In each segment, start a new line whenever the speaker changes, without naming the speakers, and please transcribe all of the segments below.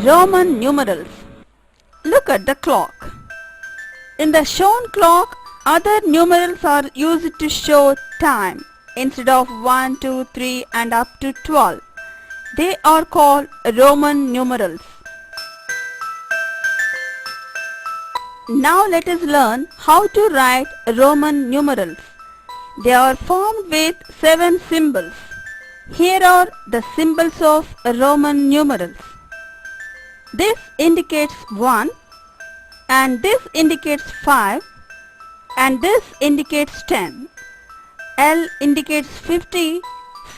Roman numerals. Look at the clock. In the shown clock, other numerals are used to show time instead of 1, 2, 3 and up to 12. They are called Roman numerals. Now let us learn how to write Roman numerals. They are formed with 7 symbols. Here are the symbols of Roman numerals. This indicates 1 and this indicates 5 and this indicates 10. L indicates 50,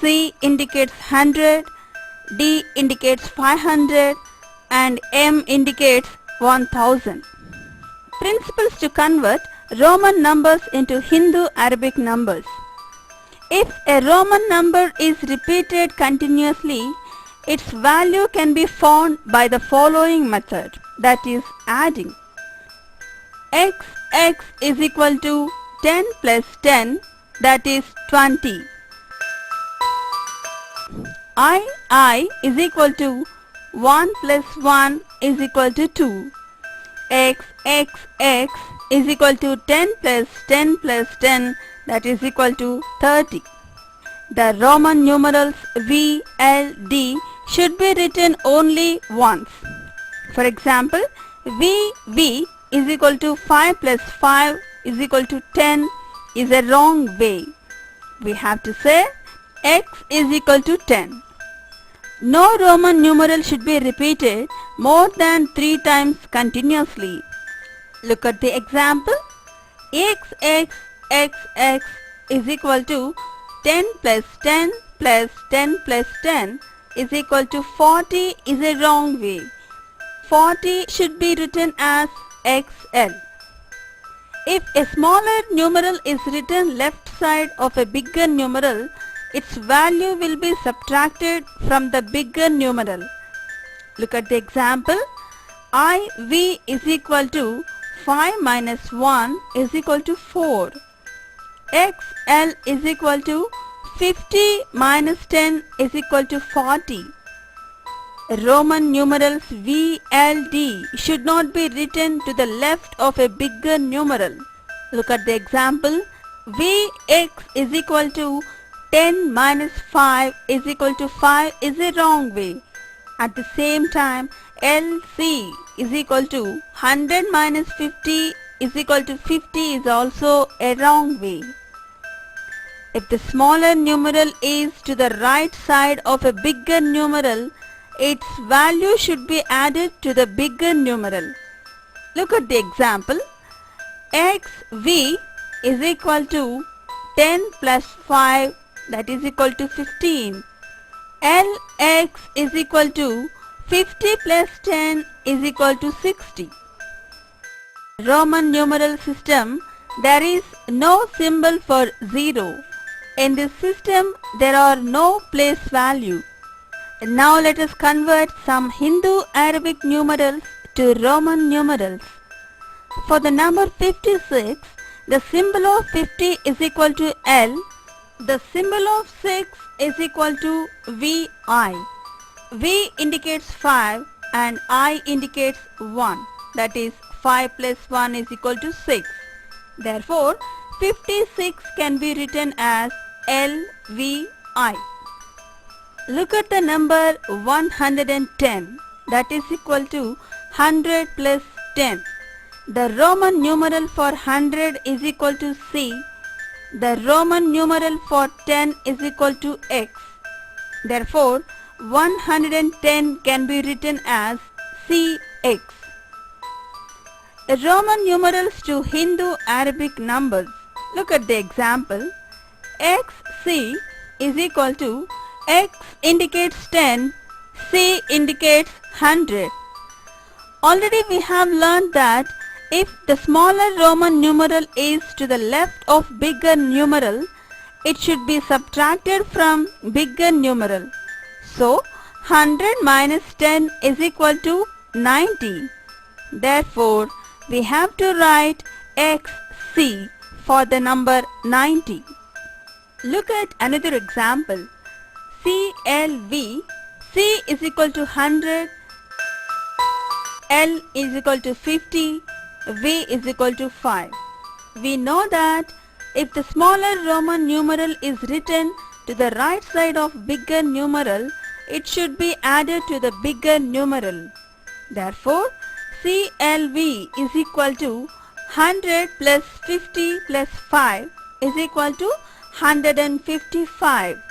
C indicates 100, D indicates 500 and M indicates 1000. Principles to convert Roman numbers into Hindu Arabic numbers. If a Roman number is repeated continuously, its value can be found by the following method, that is adding. X is equal to 10 plus 10, that is 20. I is equal to 1 plus 1 is equal to 2. X is equal to 10 plus 10 plus 10, that is equal to 30. The Roman numerals V, L, D should be written only once. For example, V is equal to 5 plus 5 is equal to 10 is a wrong way. We have to say X is equal to 10. No Roman numeral should be repeated more than 3 times continuously. Look at the example. XX is equal to 10 plus 10 plus 10 plus 10 is equal to 40 is a wrong way. 40 should be written as XL. If a smaller numeral is written left side of a bigger numeral, its value will be subtracted from the bigger numeral. Look at the example. IV is equal to 5 minus 1 is equal to 4. XL is equal to 50 minus 10 is equal to 40. Roman numerals VLD should not be written to the left of a bigger numeral. Look at the example. Vx is equal to 10 minus 5 is equal to 5 is a wrong way. At the same time, LC is equal to 100 minus 50 is equal to 50 is also a wrong way. If the smaller numeral is to the right side of a bigger numeral, its value should be added to the bigger numeral. Look at the example. XV is equal to 10 plus 5, that is equal to 15. LX is equal to 50 plus 10 is equal to 60. Roman numeral system, there is no symbol for 0. In this system, there are no place value. Now let us convert some Hindu Arabic numerals to Roman numerals. For the number 56, the symbol of 50 is equal to L. The symbol of 6 is equal to VI. V indicates 5 and I indicates 1. That is 5 plus 1 is equal to 6. Therefore, 56 can be written as LVI. Look at the number 110, that is equal to 100 plus 10. The Roman numeral for 100 is equal to C. The Roman numeral for 10 is equal to X. Therefore, 110 can be written as CX. Roman numerals to Hindu Arabic numbers. Look at the example. XC is equal to X indicates 10, C indicates 100. Already we have learned that if the smaller Roman numeral is to the left of bigger numeral, it should be subtracted from bigger numeral. So, 100 minus 10 is equal to 90. Therefore, we have to write XC for the number 90. Look at another example. CLV, C is equal to 100, L is equal to 50, V is equal to 5. We know that if the smaller Roman numeral is written to the right side of bigger numeral, it should be added to the bigger numeral. Therefore, CLV is equal to 100 plus 50 plus 5 is equal to 155.